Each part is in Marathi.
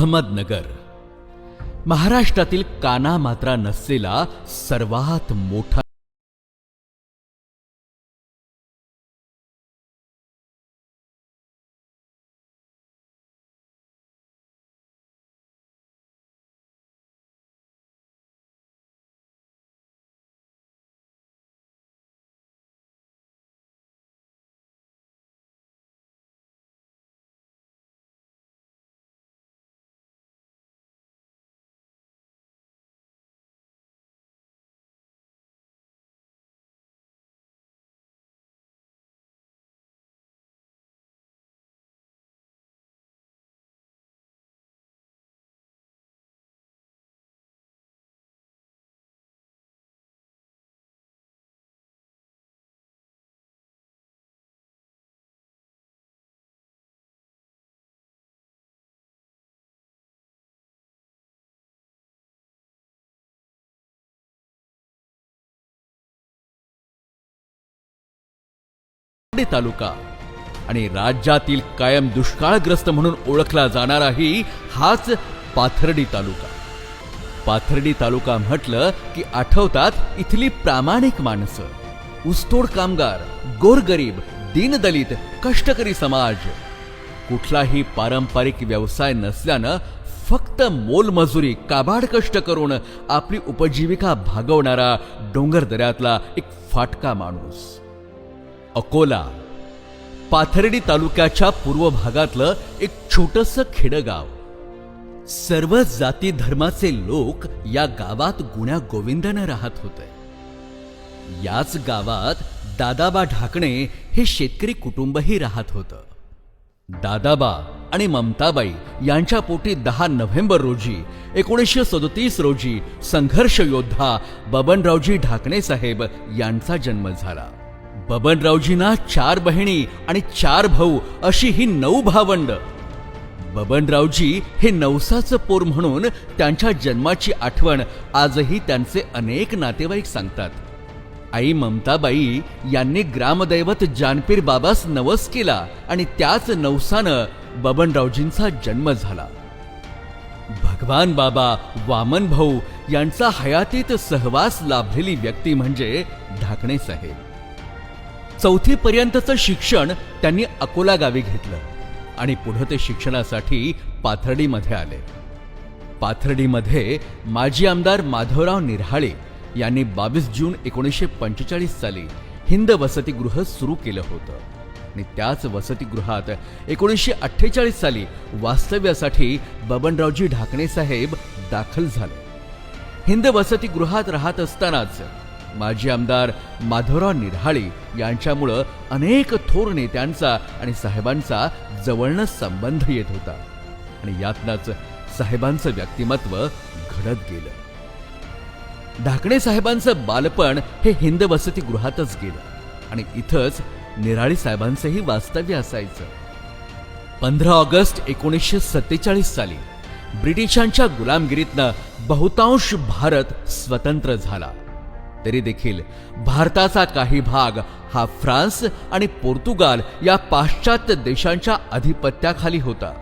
अहमदनगर महाराष्ट्रातील कानामात्रा नसलेला सर्वात मोठा तालुका आणि राज्यातील कायम दुष्काळग्रस्त म्हणून ओळखला जाणाराही हाच पाथर्डी तालुका. पाथर्डी तालुका म्हटलं की आठवतात इथली प्रामाणिक माणसं, ऊसतोड कामगार, गोरगरीब, दीनदलित, कष्टकरी समाज. कुठलाही पारंपरिक व्यवसाय नसल्यानं फक्त मोलमजुरी, काबाड कष्ट करून आपली उपजीविका भागवणारा डोंगरदऱ्यातला एक फाटका माणूस. अकोला पाथर्डी तालुक्याच्या पूर्व भागातलं एक छोटंसं खेडगाव. सर्व जाती धर्माचे लोक या गावात गुण्या गोविंदानं राहत होते. याच गावात दादाबा ढाकणे हे शेतकरी कुटुंबही राहत होतं. दादाबा आणि ममताबाई यांच्या पोटी 10 नोव्हेंबर रोजी 1937 रोजी संघर्ष योद्धा बबनरावजी ढाकणे साहेब यांचा जन्म झाला. बबनरावजींना 4 बहिणी आणि 4 भाऊ अशी ही 9 भावंड. बबनरावजी हे नवसाचं पोर म्हणून त्यांच्या जन्माची आठवण आजही त्यांचे अनेक नातेवाईक सांगतात. आई ममताबाई यांनी ग्रामदैवत जानपीर बाबास नवस केला आणि त्याच नवसानं बबनरावजींचा जन्म झाला. भगवान बाबा, वामन भाऊ यांचा हयातीत सहवास लाभलेली व्यक्ती म्हणजे ढाकणे साहेब. 4थी पर्यंतचं शिक्षण त्यांनी अकोला गावी घेतलं आणि पुढे ते शिक्षणासाठी पाथर्डीमध्ये आले. पाथर्डीमध्ये माजी आमदार माधवराव निऱ्हाळे यांनी 22 जून 1945 साली हिंद वसतिगृह सुरू केलं होतं आणि त्याच वसतिगृहात 1948 साली वास्तव्यासाठी बबनरावजी ढाकणे साहेब दाखल झाले. हिंद वसतिगृहात राहत असतानाच माजी आमदार माधवराव निऱ्हाळे यांच्यामुळं अनेक थोर नेत्यांचा आणि साहेबांचा जवळनं संबंध येत होता आणि यातनंच साहेबांचं व्यक्तिमत्व घडत गेलं. ढाकणे साहेबांचं बालपण हे हिंद वसतिगृहातच गेलं आणि इथंच निऱ्हाळे साहेबांचंही वास्तव्य असायचं. 15 ऑगस्ट 1947 साली ब्रिटिशांच्या गुलामगिरीतनं बहुतांश भारत स्वतंत्र झाला. तरी देखील भारताचा काही भाग हा फ्रान्स आणि पोर्तुगाल या पाश्चात्य देशांच्या अधिपत्याखाली होता.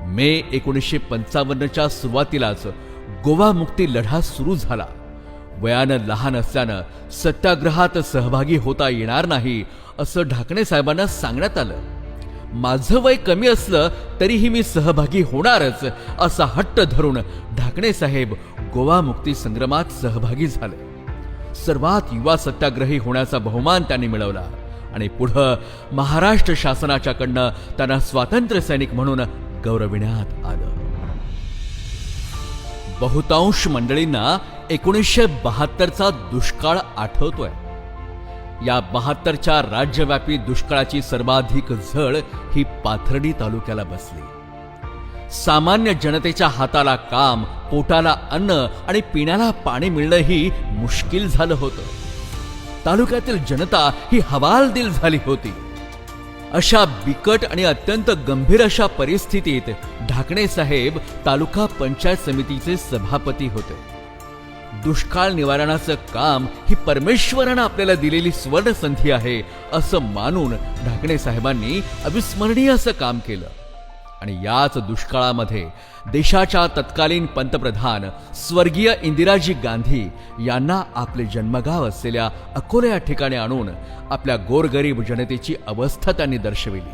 मे 1955च्या सुरुवातीलाच गोवा मुक्ती लढा सुरू झाला. वयानं लहान असल्यानं सत्याग्रहात सहभागी होता येणार नाही असं ढाकणे साहेबांना सांगण्यात आलं. माझं वय कमी असलं तरीही मी सहभागी होणारच असा हट्ट धरून ढाकणे साहेब गोवा मुक्ती संग्रामात सहभागी झाले. सर्वात युवा सत्याग्रही होण्याचा बहुमान त्यांनी मिळवला आणि पुढं महाराष्ट्र शासनाच्याकडनं त्यांना स्वातंत्र्य सैनिक म्हणून गौरविण्यात आलं. बहुतांश मंडळींना 1972चा दुष्काळ आठवतोय. या 72च्या राज्यव्यापी दुष्काळाची सर्वाधिक झळ ही पाथर्डी तालुक्याला बसली. सामान्य जनतेच्या हाताला काम, पोटाला अन्न आणि पिण्याला पाणी मिळणंही मुश्किल झालं होतं. तालुक्यातील जनता ही हवालदिल झाली होती. अशा बिकट आणि अत्यंत गंभीर अशा परिस्थितीत ढाकणे साहेब तालुका पंचायत समितीचे सभापती होते. दुष्काळ निवारणाचं काम ही परमेश्वरानं आपल्याला दिलेली सुवर्ण संधी आहे असं मानून ढाकणे साहेबांनी अविस्मरणीय असं काम केलं. आणि याच दुष्काळामध्ये देशाच्या तत्कालीन पंतप्रधान स्वर्गीय इंदिराजी गांधी यांना आपले जन्मगाव असलेल्या अकोला या ठिकाणी आणून आपल्या गोरगरीब जनतेची अवस्था त्यांनी दर्शविली.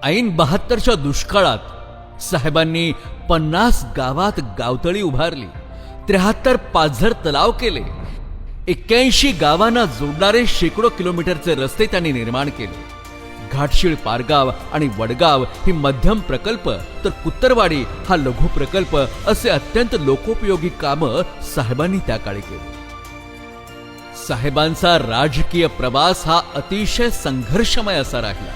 ऐन 72च्या दुष्काळात साहेबांनी 50 गावात गावतळी उभारली, 73 पाझर तलाव केले, 81 गावांना जोडणारे शेकडो किलोमीटरचे रस्ते त्यांनी निर्माण केले. घाटशीळ पारगाव आणि वडगाव ही मध्यम प्रकल्प तर कुत्तरवाडी हा लघु प्रकल्प असे अत्यंत लोकोपयोगी कामं साहेबांनी त्या काळी केली. साहेबांचा राजकीय प्रवास हा अतिशय संघर्षमय असा राहिला.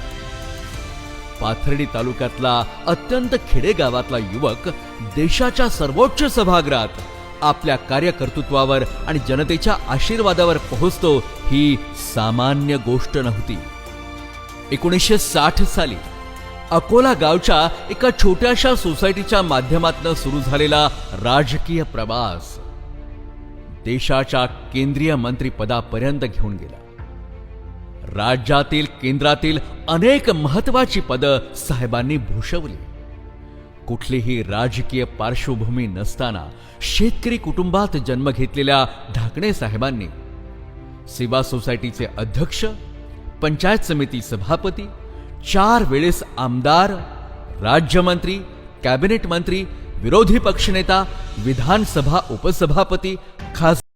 पाथर्डी तालुक्यातला अत्यंत खेडेगावातला युवक देशाच्या सर्वोच्च सभागृहात आपल्या कार्यकर्तृत्वावर आणि जनतेच्या आशीर्वादावर पोहोचतो ही सामान्य गोष्ट नव्हती. 1960 साली अकोला गावच्या एका छोट्याशा सोसायटीच्या माध्यमातून सुरू झालेला राजकीय प्रवास देशाच्या केंद्रीय मंत्रिपदापर्यंत घेऊन गेला. राज्यातील केंद्रातील अनेक महत्वाची पदं साहेबांनी भूषवली. कुठलीही राजकीय पार्श्वभूमी नसताना शेतकरी कुटुंबात जन्म घेतलेल्या ढाकणे साहेबांनी सेवा सोसायटीचे अध्यक्ष, पंचायत समिती सभापती, 4 वेळेस आमदार, राज्यमंत्री, कॅबिनेट मंत्री, विरोधी पक्षनेता, विधानसभा उपसभापती, खासदार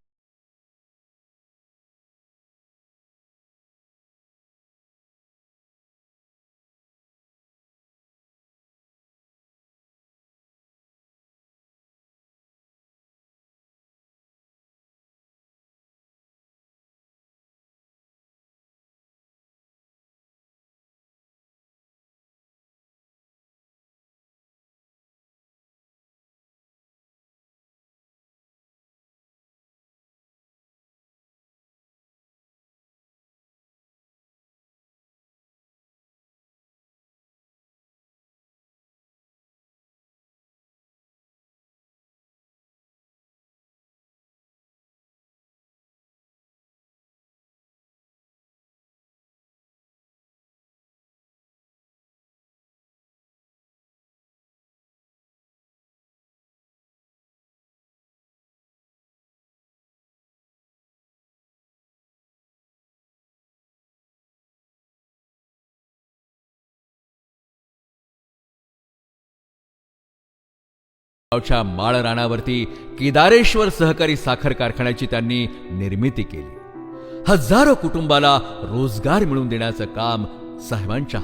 गावच्या माळ रानावरती केदारेश्वर सहकारी साखर कारखान्याची त्यांनी निर्मिती केली. हजारो कुटुंबाला रोजगार मिळवून देण्याचं काम साहेबांच्या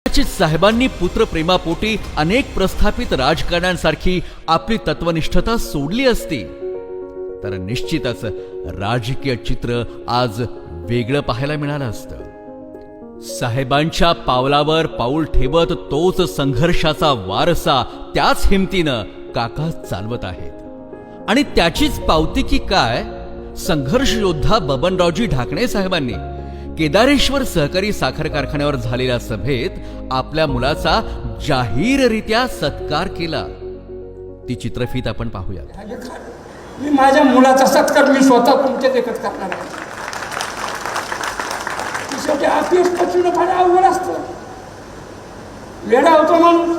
साहेबांनी पुत्रप्रेमापोटी अनेक प्रस्थापित राजकारण्यांसारखी आपली तत्वनिष्ठता सोडली असती तर निश्चितच राजकीय चित्र आज वेगळं पाहायला मिळालं असतं. साहेबांच्या पावलावर पाऊल ठेवत तोच संघर्षाचा वारसा त्याच हिमतीनं काका चालवत आहेत आणि त्याचीच पावती की काय संघर्ष योद्धा बबनरावजी ढाकणे साहेबांनी केदारेश्वर सहकारी साखर कारखान्यावर झालेल्या सभेत आपल्या मुलाचा जाहीररित्या सत्कार केला. ती चित्रफीत आपण पाहूया. मी माझ्या मुलाचा सत्कार मी स्वतः तुमच्या देखत करणार आहे. शेवटी आयपीएस पचवणं फार अवघड असतं. वेडा होतो माणूस.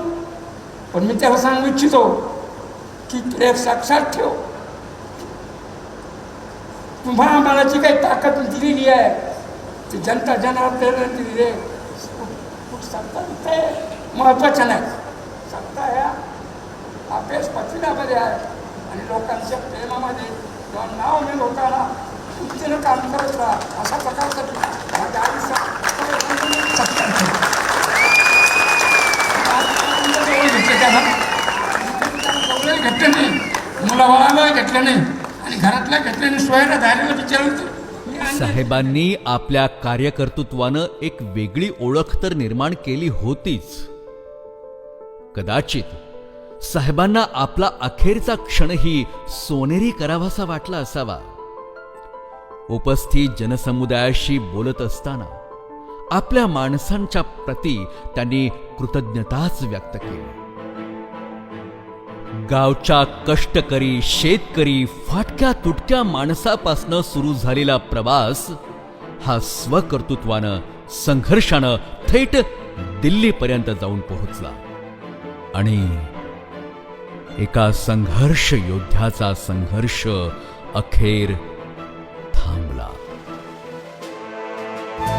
पण मी त्याला सांगू इच्छितो की तुला साक्षात ठेव. तुम्हाला आम्हाला जी काही ताकद दिलेली आहे ती जनता जनार्दन दिली आहे. सत्ता महत्वाच्या नाही. सत्ता ह्या आयपीएस पचविण्यामध्ये आहे आणि लोकांच्या प्रेमामध्ये किंवा नाव मिळवताना तुमच्यानं काम करत राहा अशा प्रकारचं माझ्या आयुष्यात घेतलं नाही, मुलाबाळाला घेतलं नाही आणि घरातल्या घेतल्याने सोयला धारायला विचारलं. साहेबांनी आपल्या कार्यकर्तृत्वानं एक वेगळी ओळख तर निर्माण केली होतीच. कदाचित साहेबांना आपला अखेरचा क्षणही सोनेरी करावासा वाटला असावा. उपस्थित जनसमुदायाशी बोलत असताना आपल्या माणसांच्या प्रती त्यांनी कृतज्ञताच व्यक्त केली. गावच्या कष्टकरी शेतकरी फाटक्या तुटक्या माणसापासनं सुरू झालेला प्रवास हा स्वकर्तृत्वानं संघर्षानं थेट दिल्लीपर्यंत जाऊन पोहोचला आणि एका संघर्ष योद्ध्याचा संघर्ष अखेर थांबला.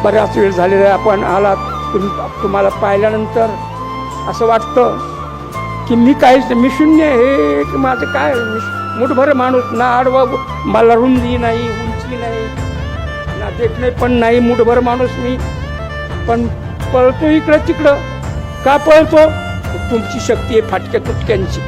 बराच वेळ झालेला आहे. आपण आलात. तुम्हाला पाहिल्यानंतर असं वाटतं की मी काहीच मी शून्य. हे माझं काय मुठभर माणूस ना आडवा मला रुंदी नाही उंची नाही ना देखणे पण नाही. मुठभर माणूस मी पण पळतो इकडं तिकडं. का पळतो? तुमची शक्ती आहे फाटक्या तुटक्यांची.